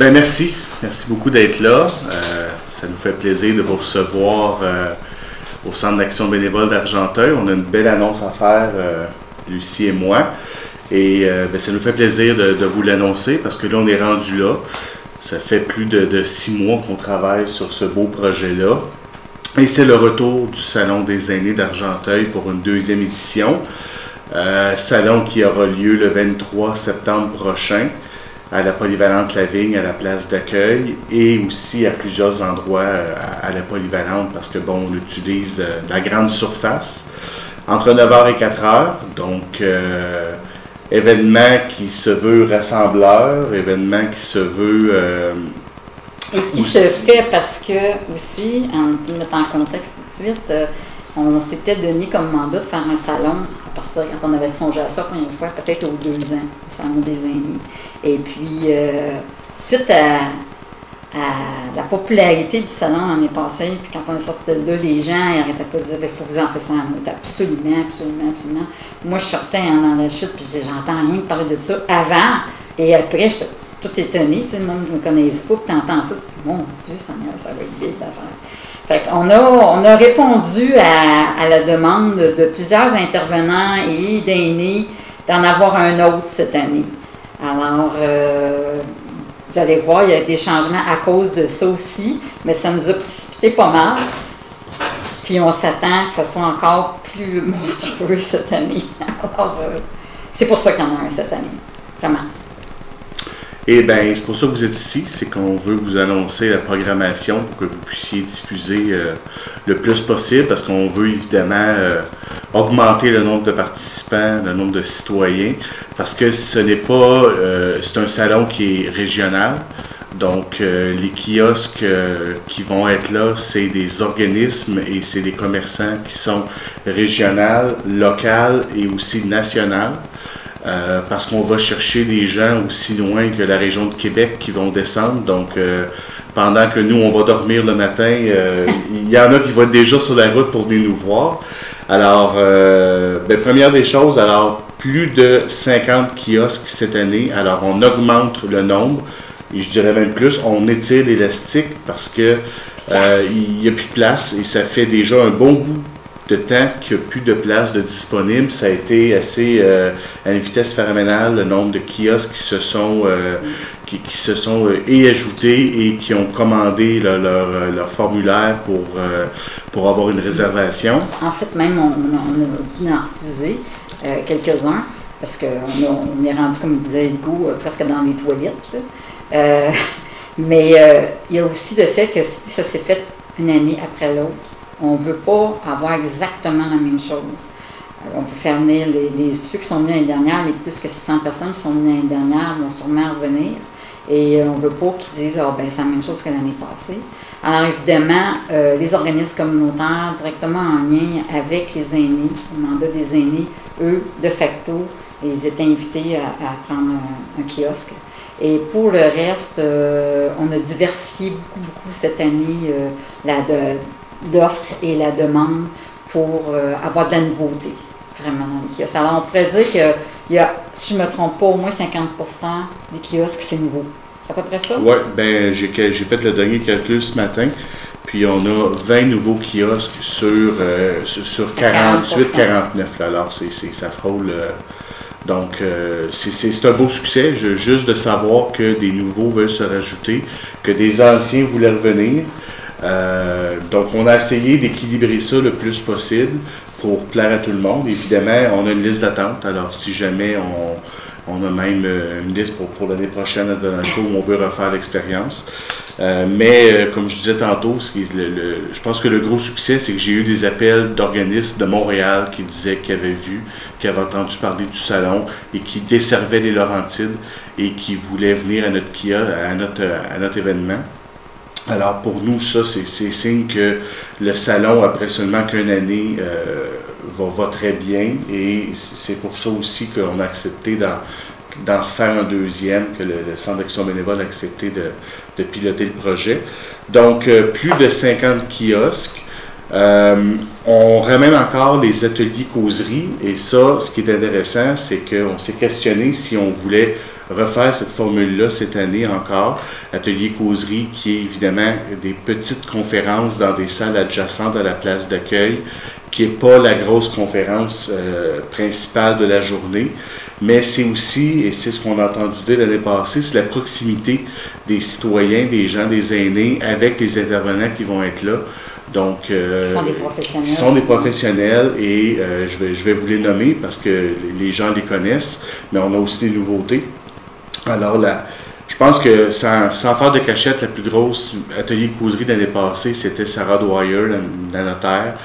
Ben merci. Merci beaucoup d'être là. Ça nous fait plaisir de vous recevoir au Centre d'action bénévole d'Argenteuil. On a une belle annonce à faire, Lucie et moi. Et ça nous fait plaisir de vous l'annoncer parce que là, on est rendu là. Ça fait plus de 6 mois qu'on travaille sur ce beau projet-là. Et c'est le retour du Salon des aînés d'Argenteuil pour une 2e édition. Salon qui aura lieu le 23 septembre prochain à la Polyvalente Lavigne, à la place d'accueil, et aussi à plusieurs endroits à la Polyvalente, parce que bon, on utilise de la grande surface, entre 9h et 4h, donc événement qui se veut rassembleur, événement qui se veut... et qui se fait parce que, aussi, en mettant en contexte tout de suite, on s'était donné comme mandat de faire un salon à partir quand on avait songé à ça la première fois, peut-être aux 2 ans, le salon des aînés. Et puis, suite à la popularité du salon l'année passée, puis quand on est sorti de là, les gens n'arrêtaient pas de dire « il faut vous en faire ça ». Absolument, absolument, absolument. Moi, je sortais dans la chute, puis j'entends rien parler de ça avant et après, j'étais tout étonnée. Le monde ne me connaissait pas, puis tu entends ça, tu te dis « mon Dieu, Seigneur, ça va être belle l'affaire ». Fait qu'on a répondu à la demande de plusieurs intervenants et d'aînés d'en avoir un autre cette année. Alors, vous allez voir, il y a des changements à cause de ça aussi, mais ça nous a précipité pas mal. Puis on s'attend que ça soit encore plus monstrueux cette année. Alors, c'est pour ça qu'il y en a un cette année, vraiment. Eh bien, c'est pour ça que vous êtes ici, c'est qu'on veut vous annoncer la programmation pour que vous puissiez diffuser le plus possible, parce qu'on veut évidemment augmenter le nombre de participants, le nombre de citoyens, parce que ce n'est pas, c'est un salon qui est régional, donc les kiosques qui vont être là, c'est des organismes et c'est des commerçants qui sont régionaux, locaux et aussi nationaux. Parce qu'on va chercher des gens aussi loin que la région de Québec qui vont descendre. Donc, pendant que nous, on va dormir le matin, il y en a qui vont être déjà sur la route pour venir nous voir. Alors, première des choses, alors plus de 50 kiosques cette année. Alors, on augmente le nombre. Et je dirais même plus, on étire l'élastique parce que il n'y a plus de place et ça fait déjà un bon bout de temps qu'il n'y a plus de place de disponible. Ça a été assez à une vitesse phénoménale, le nombre de kiosques qui se sont ajoutés et qui ont commandé leur formulaire pour avoir une réservation. En fait, même, on a dû en refuser quelques-uns parce qu'on est rendu, comme disait Hugo, presque dans les toilettes. Mais il y a aussi le fait que si ça s'est fait une année après l'autre, on ne veut pas avoir exactement la même chose. On peut faire venir ceux qui sont venus l'année dernière, les plus que 600 personnes qui sont venues l'année dernière vont sûrement revenir. Et on ne veut pas qu'ils disent « c'est la même chose que l'année passée ». Alors évidemment, les organismes communautaires directement en lien avec les aînés, le mandat des aînés, eux, de facto, ils étaient invités à prendre un kiosque. Et pour le reste, on a diversifié beaucoup cette année l'offre et la demande pour avoir de la nouveauté, vraiment, dans les kiosques. Alors, on pourrait dire qu'il y a, si je ne me trompe pas, au moins 50% des kiosques, c'est nouveau. C'est à peu près ça? Oui, bien, j'ai fait le dernier calcul ce matin, puis on a 20 nouveaux kiosques sur 48-49. Alors, ça frôle... Donc, c'est un beau succès, juste de savoir que des nouveaux veulent se rajouter, que des anciens voulaient revenir. Donc, on a essayé d'équilibrer ça le plus possible pour plaire à tout le monde. Évidemment, on a une liste d'attente. Alors, si jamais on a même une liste pour l'année prochaine à Donalco où on veut refaire l'expérience. Mais, comme je disais tantôt, je pense que le gros succès, c'est que j'ai eu des appels d'organismes de Montréal qui disaient qu'ils avaient vu, qui avaient entendu parler du salon et qui desservaient les Laurentides et qui voulaient venir à notre kiosque, à notre événement. Alors pour nous, ça, c'est signe que le salon, après seulement qu'une année, va très bien et c'est pour ça aussi qu'on a accepté d'en refaire un deuxième, que le Centre d'action bénévole a accepté de piloter le projet. Donc, plus de 50 kiosques. On ramène encore les ateliers causeries et ça, ce qui est intéressant, c'est qu'on s'est questionné si on voulait refaire cette formule-là cette année encore. Atelier causerie qui est évidemment des petites conférences dans des salles adjacentes à la place d'accueil, qui n'est pas la grosse conférence principale de la journée, mais c'est aussi, et c'est ce qu'on a entendu dire l'année passée, c'est la proximité des citoyens, des gens, des aînés, avec les intervenants qui vont être là. Donc, qui sont des professionnels. Et je vais vous les nommer parce que les gens les connaissent, mais on a aussi des nouveautés. Alors là, je pense que sans faire de cachette, la plus grosse atelier de causerie de l'année passée, c'était Sarah Dwyer, la notaire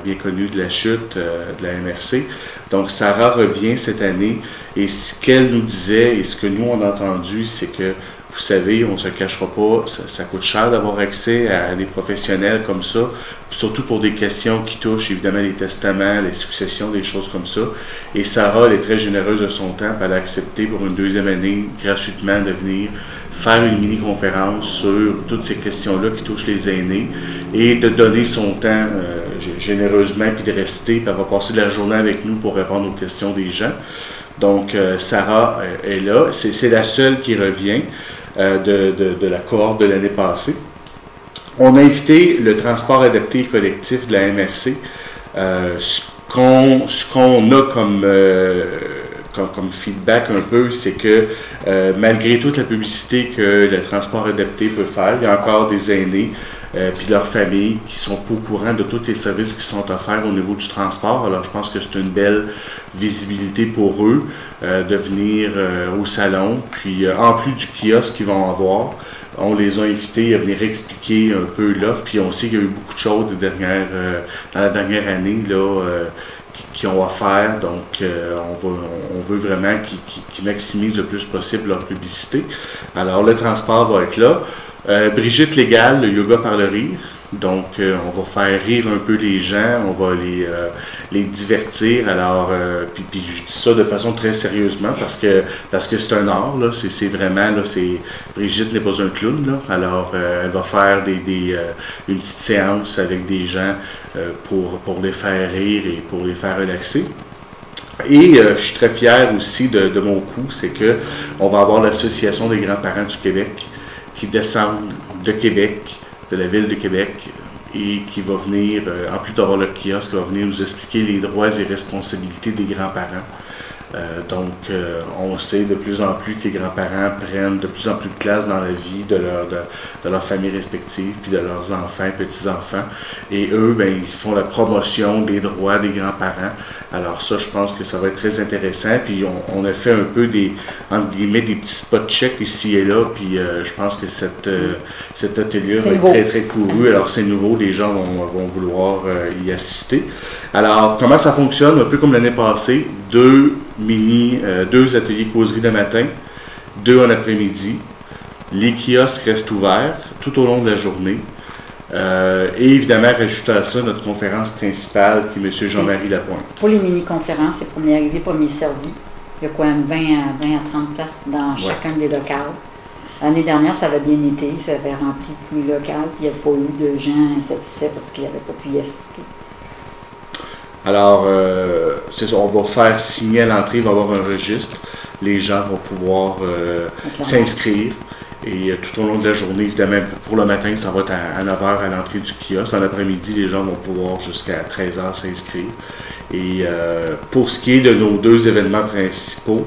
bien connue de la chute de la MRC. Donc Sarah revient cette année et ce qu'elle nous disait et ce que nous on a entendu, c'est que vous savez, on ne se cachera pas, ça coûte cher d'avoir accès à des professionnels comme ça, surtout pour des questions qui touchent évidemment les testaments, les successions, des choses comme ça. Et Sarah, elle est très généreuse de son temps, elle a accepté pour une deuxième année gratuitement de venir faire une mini-conférence sur toutes ces questions-là qui touchent les aînés et de donner son temps généreusement, puis de rester, puis elle va passer la journée avec nous pour répondre aux questions des gens. Donc, Sarah est là, c'est la seule qui revient. De la cohorte de l'année passée. On a invité le transport adapté et collectif de la MRC. Ce qu'on a comme feedback un peu, c'est que malgré toute la publicité que le transport adapté peut faire, il y a encore des aînés puis leurs familles qui sont pas au courant de tous les services qui sont offerts au niveau du transport. Alors je pense que c'est une belle visibilité pour eux de venir au salon. Puis en plus du kiosque qu'ils vont avoir, on les a invités à venir expliquer un peu l'offre. Puis on sait qu'il y a eu beaucoup de choses dans la dernière année là, qui ont offert. Donc on veut vraiment qu'ils maximisent le plus possible leur publicité. Alors le transport va être là. Brigitte Légal, le yoga par le rire. Donc, on va faire rire un peu les gens, on va les divertir. Alors, puis je dis ça de façon très sérieusement parce que c'est un art, là. C'est vraiment, là, Brigitte n'est pas un clown, là. Alors, elle va faire une petite séance avec des gens pour les faire rire et pour les faire relaxer. Et je suis très fier aussi de mon coup, c'est que on va avoir l'Association des grands-parents du Québec qui descendent de Québec, de la ville de Québec, et qui va venir, en plus d'avoir le kiosque, va venir nous expliquer les droits et responsabilités des grands-parents. Donc, on sait de plus en plus que les grands-parents prennent de plus en plus de place dans la vie de leur famille respective, puis de leurs enfants, petits-enfants. Et eux, ben, ils font la promotion des droits des grands-parents. Alors ça, je pense que ça va être très intéressant. Puis on a fait un peu entre guillemets, des petits spot checks ici et là. Puis je pense que cet atelier va être très, très couru. Alors c'est nouveau, les gens vont vouloir y assister. Alors, comment ça fonctionne? Un peu comme l'année passée, deux ateliers causerie le matin, 2 en après-midi. Les kiosques restent ouverts tout au long de la journée. Et évidemment, rajouter à ça notre conférence principale, qui est M. Jean-Marie Lapointe. Pour les mini-conférences, c'est premier arrivé, premier servi. Il y a quoi, 20 à 30 places dans chacun des locales. L'année dernière, ça avait bien été, ça avait rempli tous les locales, puis il n'y a pas eu de gens insatisfaits parce qu'ils n'avaient pas pu y assister. Alors, c'est ça, on va faire signer à l'entrée, il va y avoir un registre. Les gens vont pouvoir s'inscrire. Et tout au long de la journée, évidemment, pour le matin, ça va être à 9h à l'entrée du kiosque. En après-midi, les gens vont pouvoir jusqu'à 13h s'inscrire. Et pour ce qui est de nos 2 événements principaux,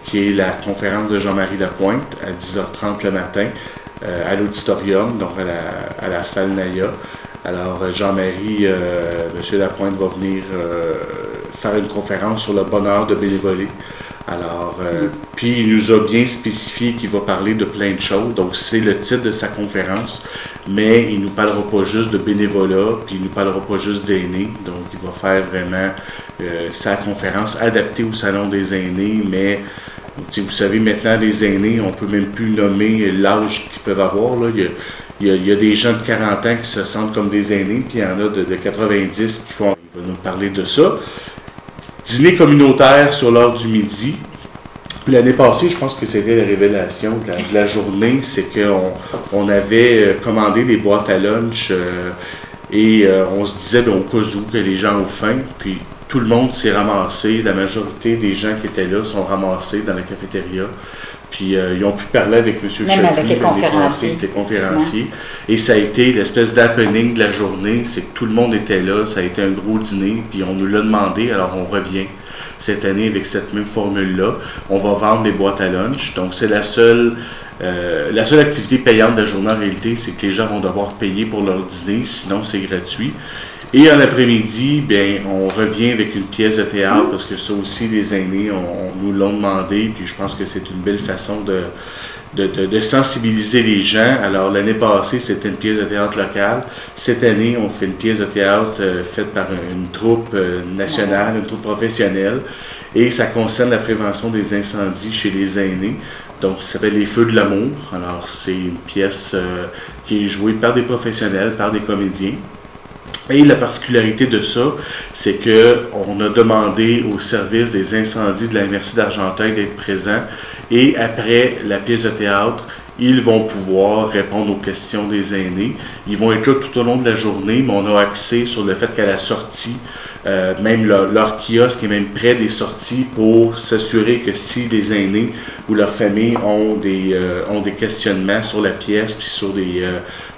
qui est la conférence de Jean-Marie Lapointe à 10h30 le matin à l'auditorium, donc à la salle Naya. Alors, Jean-Marie, M. Lapointe va venir faire une conférence sur le bonheur de bénévoler. Alors, puis il nous a bien spécifié qu'il va parler de plein de choses, donc c'est le titre de sa conférence, mais il ne nous parlera pas juste de bénévolat, puis il ne nous parlera pas juste d'aînés, donc il va faire vraiment sa conférence adaptée au salon des aînés, mais vous savez, maintenant les aînés, on ne peut même plus nommer l'âge qu'ils peuvent avoir, là. Il y a des gens de 40 ans qui se sentent comme des aînés, puis il y en a de 90 qui font, il va nous parler de ça. Dîner communautaire sur l'heure du midi. L'année passée, je pense que c'était la révélation de la journée, c'est qu'on avait commandé des boîtes à lunch et on se disait ben, au cas où que les gens ont faim, puis tout le monde s'est ramassé, la majorité des gens qui étaient là sont ramassés dans la cafétéria. Puis ils ont pu parler avec M. Chokri, avec les conférenciers. Et ça a été l'espèce d'happening de la journée, c'est que tout le monde était là, ça a été un gros dîner, puis on nous l'a demandé, alors on revient cette année avec cette même formule-là. On va vendre des boîtes à lunch, donc c'est la seule activité payante de la journée en réalité, c'est que les gens vont devoir payer pour leur dîner, sinon c'est gratuit. Et en après-midi, bien, on revient avec une pièce de théâtre, parce que ça aussi, les aînés on nous l'ont demandé, puis je pense que c'est une belle façon de sensibiliser les gens. Alors, l'année passée, c'était une pièce de théâtre locale. Cette année, on fait une pièce de théâtre faite par une troupe nationale, une troupe professionnelle, et ça concerne la prévention des incendies chez les aînés. Donc, ça s'appelle Les Feux de l'amour. Alors, c'est une pièce qui est jouée par des professionnels, par des comédiens. Et la particularité de ça, c'est qu'on a demandé au service des incendies de la MRC d'Argenteuil d'être présent. Et après la pièce de théâtre, ils vont pouvoir répondre aux questions des aînés. Ils vont être là tout au long de la journée, mais on a axé sur le fait qu'à la sortie, même leur kiosque est même près des sorties pour s'assurer que si les aînés ou leur famille ont des questionnements sur la pièce puis sur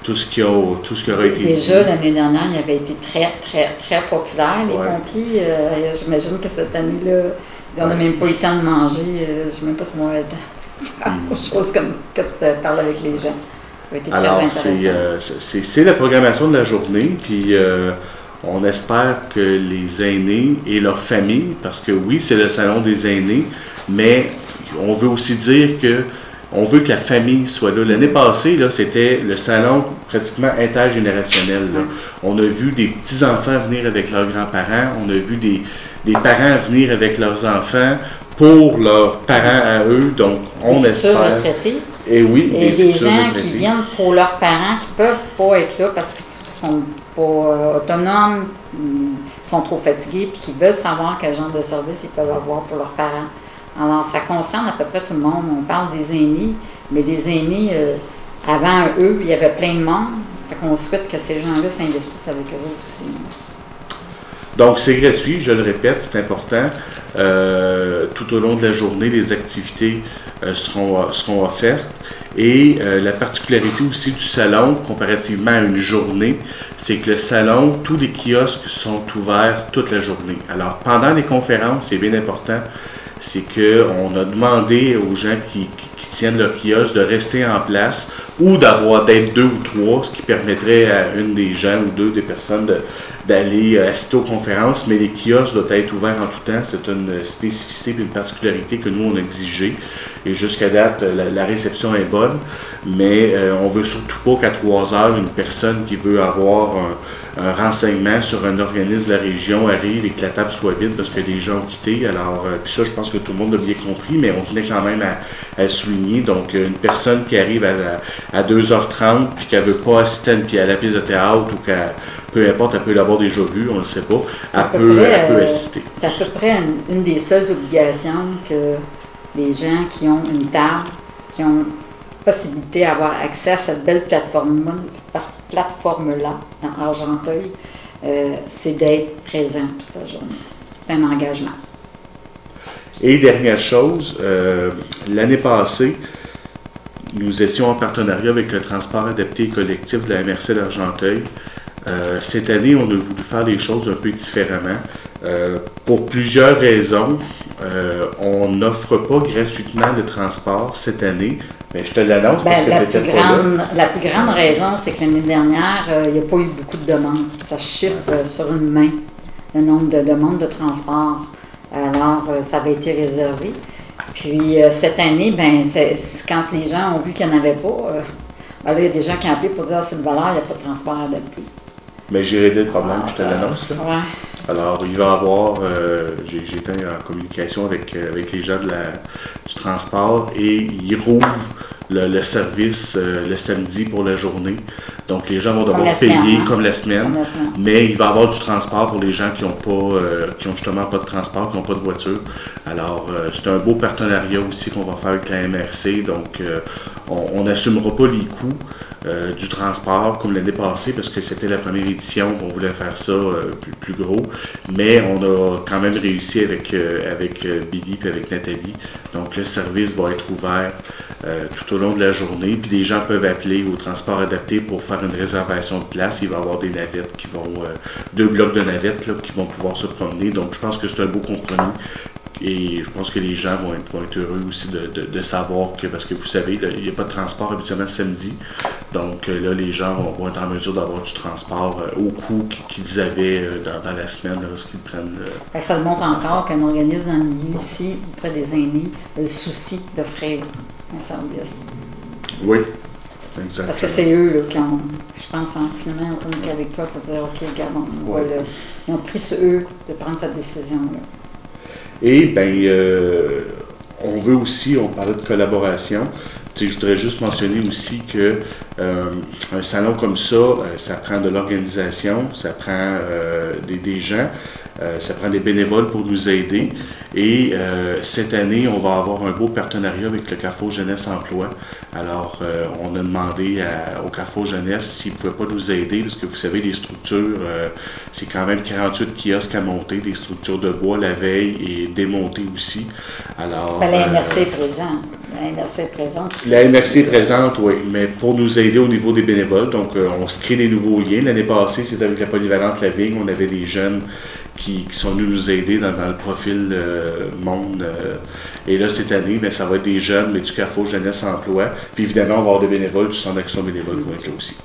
tout ce qui aura été dit. Déjà, l'année dernière, il avait été très, très, très populaire, les pompiers. J'imagine que cette année-là, on n'a même pas eu le temps de manger. Je ne sais même pas si moi, le temps de faire autre chose comme que de parler avec les gens. Ça a été très intéressant. C'est la programmation de la journée, puis on espère que les aînés et leurs familles, parce que oui, c'est le salon des aînés, mais on veut aussi dire que on veut que la famille soit là. L'année passée, là, c'était le salon pratiquement intergénérationnel. Là. On a vu des petits-enfants venir avec leurs grands-parents. On a vu des parents venir avec leurs enfants pour leurs parents à eux. Donc, on espère... retraités. Et oui, et des gens retraités qui viennent pour leurs parents, qui ne peuvent pas être là parce qu'ils sont pas autonomes, ils sont trop fatigués, puis qui veulent savoir quel genre de service ils peuvent avoir pour leurs parents. Alors, ça concerne à peu près tout le monde. On parle des aînés, mais des aînés, avant eux, il y avait plein de monde. Fait qu'on souhaite que ces gens-là s'investissent avec eux autres aussi. Donc, c'est gratuit, je le répète, c'est important. Tout au long de la journée, les activités seront offertes. Et la particularité aussi du salon, comparativement à une journée, c'est que le salon, tous les kiosques sont ouverts toute la journée. Alors, pendant les conférences, c'est bien important, c'est qu'on a demandé aux gens qui tiennent leur kiosque de rester en place ou d'être 2 ou 3, ce qui permettrait à une des gens ou 2 des personnes d'aller assister aux conférences, mais les kiosques doivent être ouverts en tout temps. C'est une spécificité et une particularité que nous, on a exigée. Et jusqu'à date, la réception est bonne, mais on veut surtout pas qu'à 3 heures, une personne qui veut avoir un renseignement sur un organisme de la région arrive et que la table soit vide parce que les gens ont quitté. Alors, puis ça, je pense que tout le monde l'a bien compris, mais on tenait quand même à le souligner. Donc, une personne qui arrive à 2h30 puis qu'elle ne veut pas assister à la pièce de théâtre ou peu importe, elle peut l'avoir déjà vu, on ne le sait pas, elle peut assister. C'est à peu près une des seules obligations que les gens qui ont une table, qui ont possibilité d'avoir accès à cette belle plateforme-là dans Argenteuil, c'est d'être présent toute la journée. C'est un engagement. Et dernière chose, l'année passée, nous étions en partenariat avec le transport adapté et collectif de la MRC d'Argenteuil. Cette année, on a voulu faire les choses un peu différemment. Pour plusieurs raisons, on n'offre pas gratuitement le transport cette année. Mais je te l'annonce parce que tu n'étais pas là. La plus grande raison, c'est que l'année dernière, il n'y a pas eu beaucoup de demandes. Ça chiffre sur une main, le nombre de demandes de transport. Alors, ça avait été réservé. Puis, cette année, quand les gens ont vu qu'il n'y en avait pas, là, il y a des gens qui ont appelé pour dire c'est de valeur, il n'y a pas de transport adapté. Mais j'ai réglé le problème, je te l'annonce. Là. Ouais. Alors, il va y avoir, j'ai été en communication avec les gens du transport et ils rouvrent le service le samedi pour la journée. Donc, les gens vont devoir semaine, payer hein? comme la semaine, Comme la semaine. mais il va y avoir du transport pour les gens qui ont justement pas de transport, qui n'ont pas de voiture. Alors, c'est un beau partenariat aussi qu'on va faire avec la MRC. Donc, on n'assumera pas les coûts du transport comme l'année passée parce que c'était la première édition qu'on voulait faire ça plus gros. Mais on a quand même réussi avec Billy et avec Nathalie. Donc, le service va être ouvert tout au long de la journée. Puis les gens peuvent appeler au transport adapté pour faire une réservation de place. Il va y avoir des navettes qui vont, 2 blocs de navettes là, qui vont pouvoir se promener. Donc je pense que c'est un beau compromis. Et je pense que les gens vont être heureux aussi de savoir que, parce que vous savez, là, il n'y a pas de transport habituellement le samedi. Donc là, les gens vont être en mesure d'avoir du transport au coût qu'ils avaient dans la semaine lorsqu'ils prennent. Ça le montre encore qu'un organisme dans le milieu ici, auprès des aînés, a le souci d'offrir un service. Oui, exactement. Parce que c'est eux là, qui ont, je pense, finalement, on communique avec toi pour dire OK, regarde, voilà. Ils ont pris sur eux de prendre cette décision-là. Et bien, on veut aussi, on parlait de collaboration. Je voudrais juste mentionner aussi que un salon comme ça, ça prend de l'organisation, ça prend des gens, ça prend des bénévoles pour nous aider. Et cette année, on va avoir un beau partenariat avec le Carrefour Jeunesse Emploi. Alors, on a demandé au Carrefour Jeunesse s'ils ne pouvaient pas nous aider, parce que vous savez, les structures, c'est quand même 48 kiosques à monter, des structures de bois la veille et démonter aussi. Alors, la MRC est présente. La MRC est présente. La MRC est présente, oui, mais pour nous aider au niveau des bénévoles. Donc, on se crée des nouveaux liens. L'année passée, c'était avec la polyvalente La Vigne. On avait des jeunes qui sont venus nous aider dans le profil monde. Et là, cette année, bien, ça va être des jeunes, mais du Carrefour Jeunesse Emploi. Puis évidemment, on va avoir des bénévoles du Centre d'action bénévole qui vont être là aussi.